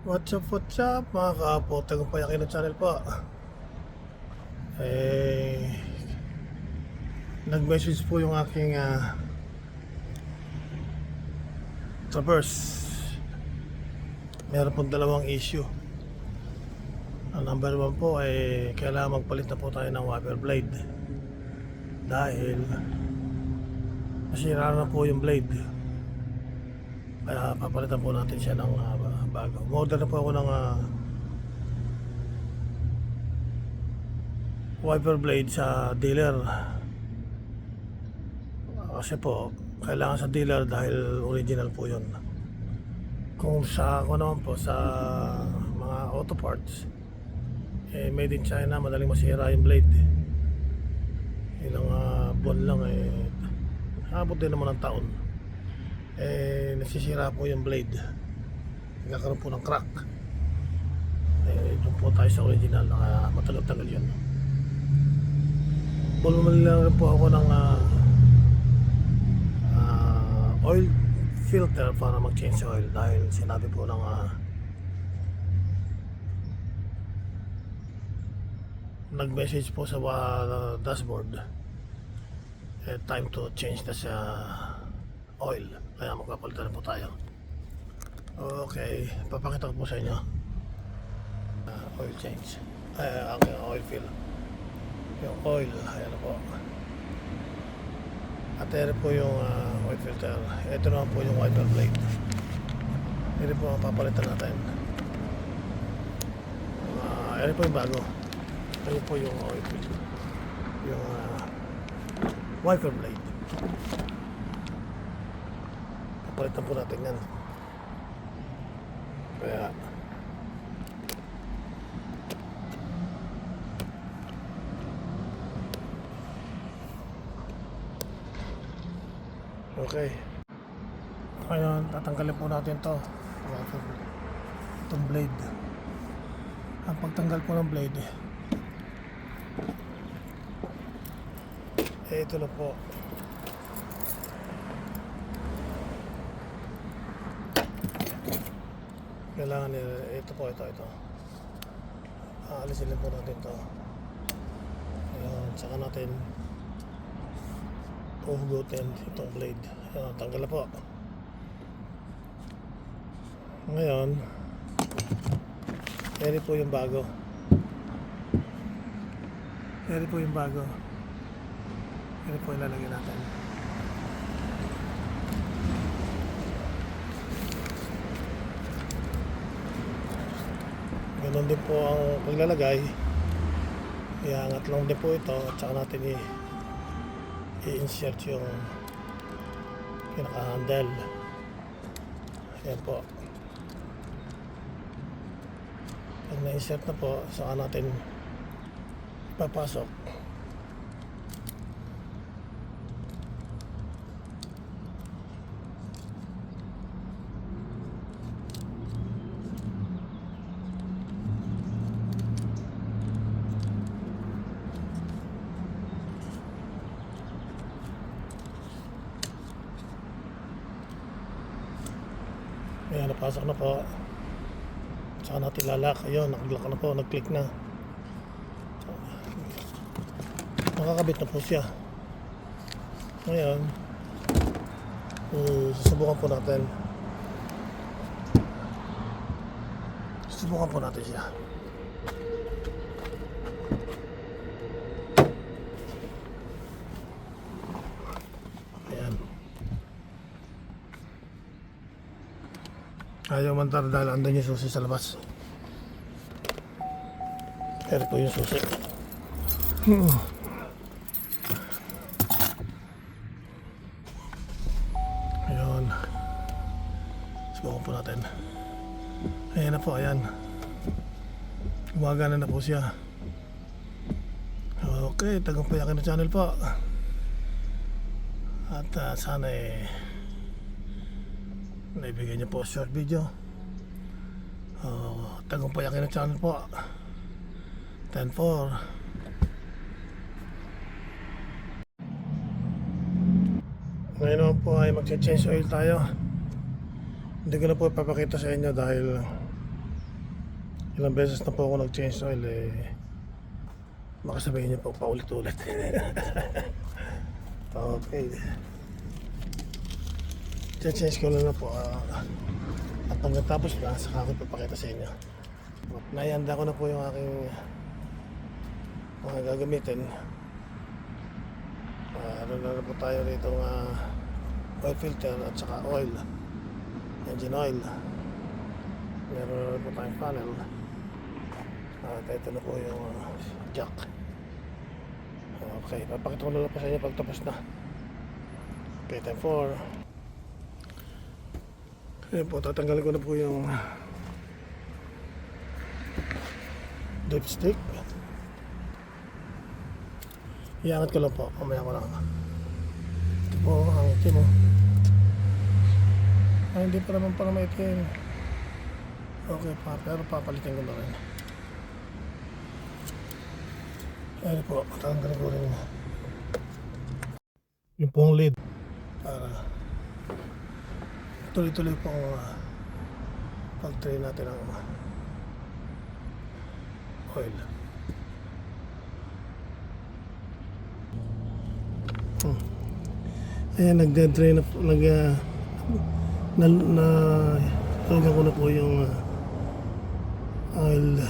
What's up mga kaapo, tagumpay ng channel po. Eh, nag-message po yung aking Traverse. Meron pong dalawang issue. Ang number one po ay kailangan magpalit na po tayo ng wiper blade. Dahil masira na po yung blade. Kaya papalitan po natin siya ng bago. Order na po ako ng wiper blade sa dealer. Kasi po kailangan sa dealer dahil original po yun. Kung sa ako naman po sa mga auto parts, made in China, madaling masira yung blade. Ilang buwan lang abot din naman ng taon, nasisira po yung blade, nagkakaroon po ng crack. Doon po tayo sa original, matagal-tagal yun. Bumili lang rin po ako ng oil filter para mag-change oil dahil sinabi po ng nag-message po sa dashboard, time to change na sa oil, kaya magpapalitan na po tayo. Okay, papakita ko po sa inyo oil change, ang oil fill, yung oil, ayan na po. At ito po yung oil filter. Ito naman po yung wiper blade. Ito po ang papalitan natin. Ito po yung bago. Ito po yung oil filter, yung wiper blade. Papalitan po natin yan. Kaya okay. Ngayon, tatanggalin po natin to. Itong blade. Ang pagtanggal po ng blade, ito na po. Kailangan ito po, ito. Aalisin lang po natin to. Ayan, saka natin uhugutin itong blade. Ayan, tanggal na po. Ngayon, ito po yung bago. Ito po yung bago. Ito po ilalagay natin. Ganun din po ang paglalagay. Iangat lang din po ito at saka natin i-insert yung pinaka-handle. Ayan po. Pag na-insert na po, saka natin ipapasok. Ayan, napasok na po. Saka natin lalak. Ayun, nag-lock na po, nag-click na. Nakakabit na po siya. Ngayon, susubukan po natin. Susubukan po natin siya. Ayan. Ayaw mantar dahil andun yung susi sa labas. Pero po yung susi. Ayun. Subukan po natin. Ayan na po, ayan. Gumagana na po siya. Okay, tagumpay akin na channel po. At sana naibigay niyo po short video. Tagumpay akin na channel po. 10-4. Ngayon naman po ay mag-change oil tayo. Hindi ko na po ipapakita sa inyo dahil Ilang beses na po ako nag-change oil baka sabihin niyo po paulit-ulit. Okay. Change ko lang na po at pagkatapos na saka ko papakita sa inyo. Naianda ko na po yung aking mga gagamitin. Ano na po tayo rito oil filter at saka oil, engine oil. Meron na po tayong funnel at ito na po yung jack. Okay, papakita ko na lang po sa inyo pag tapos na. Okay, time for ayan po, tatanggalin ko na po yung dipstick. Iangat ko lang po, mamaya ko lang. Ito po ang itim mo. Ay, hindi pa naman pala maitim. Okay pa, pero papalitin ko na rin. Ayan po, tatanggalin ko rin yung pong lid para tuloy-tuloy po ang pag-tray natin ng oil. Ayan, nag-drain na po, tulogan ko na po yung oil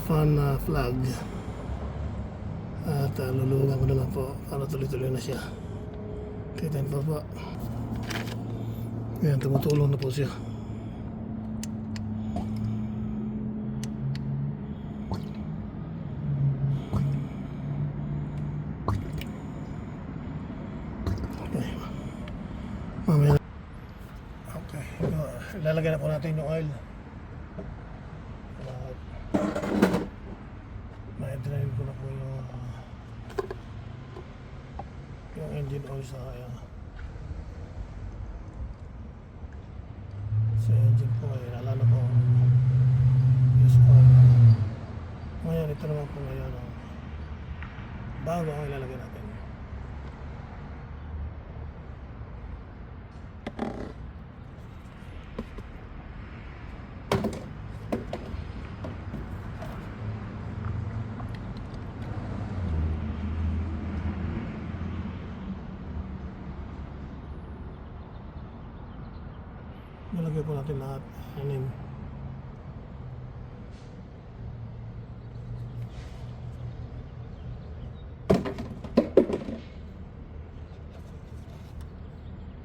fan flag at lulugan ko na lang po para tuloy-tuloy na siya. Kita niyo po. Ayan, tumutulong na po siya. Okay. Mamaya. Okay. Ilalagay na po natin yung oil. Ma-drain ko na po yung engine oil sa engine po. Lalo na po use oil. Ngayon, ito naman po ngayon bago ang ilalagay natin. Nalagay po natin lahat. Anim.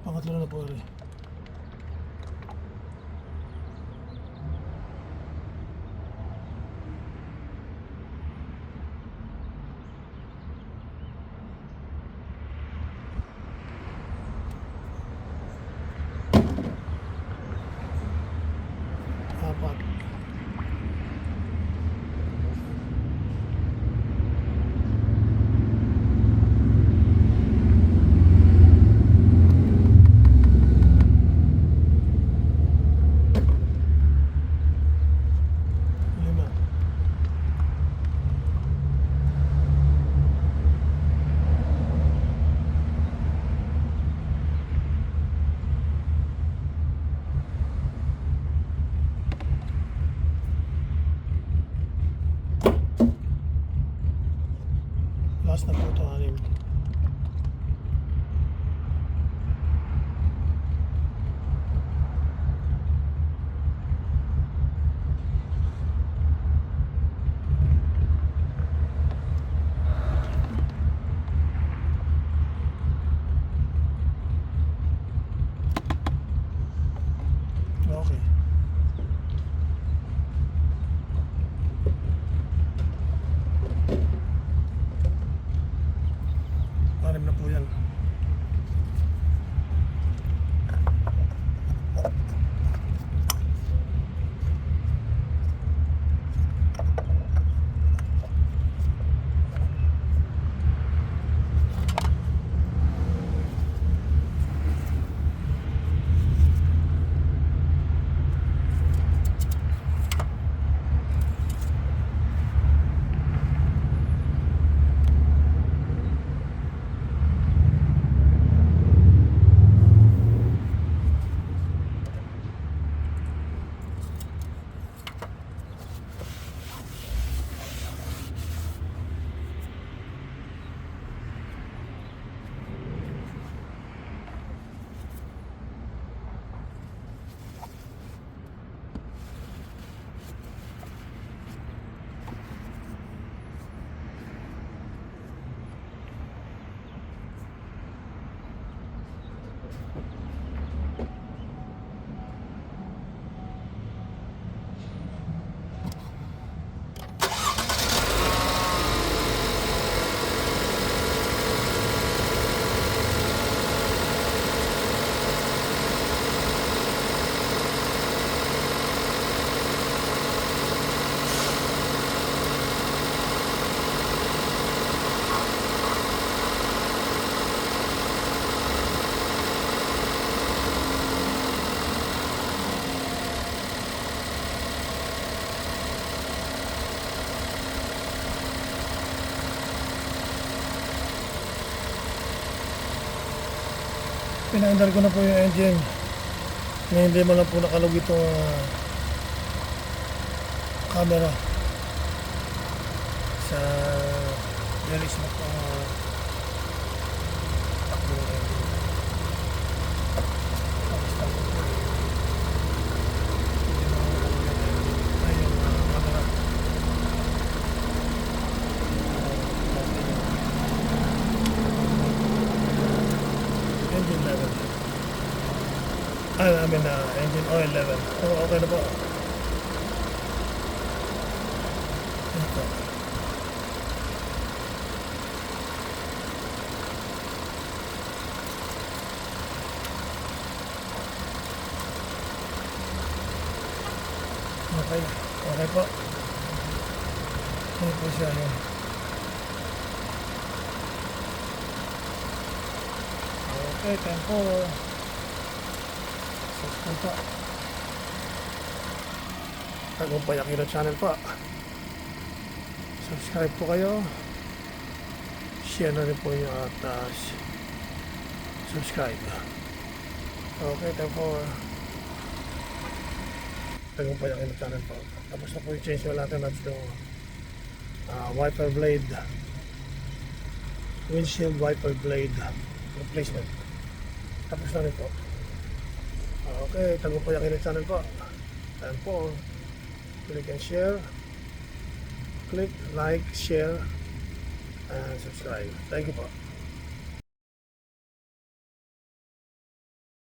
Pangatlo na po rin. Apat. Pinaandar ko na po yung engine. Na hindi mo lang po nakalog itong camera sa release na po takbo ng engine. Tapos takbo po hindi mo lang nakalog yung engine ay yung camera. Engine level. I mean engine oil level. Oh, okay na po. Ito. Okay. Okay po. Ano po siya yun? Okay, tempo. Subscribe po. Tagumpay Akira channel po. Subscribe po kayo. Share na rin po yung at subscribe. Okay, tempo. Tagumpay Akira channel po. Tapos na po yung change natin at yung wiper blade. Windshield wiper blade replacement. Tapos na rin po. Okay, tagumpay Akira channel po. Ayan po. Click and share. Click, like, share, and subscribe. Thank you po.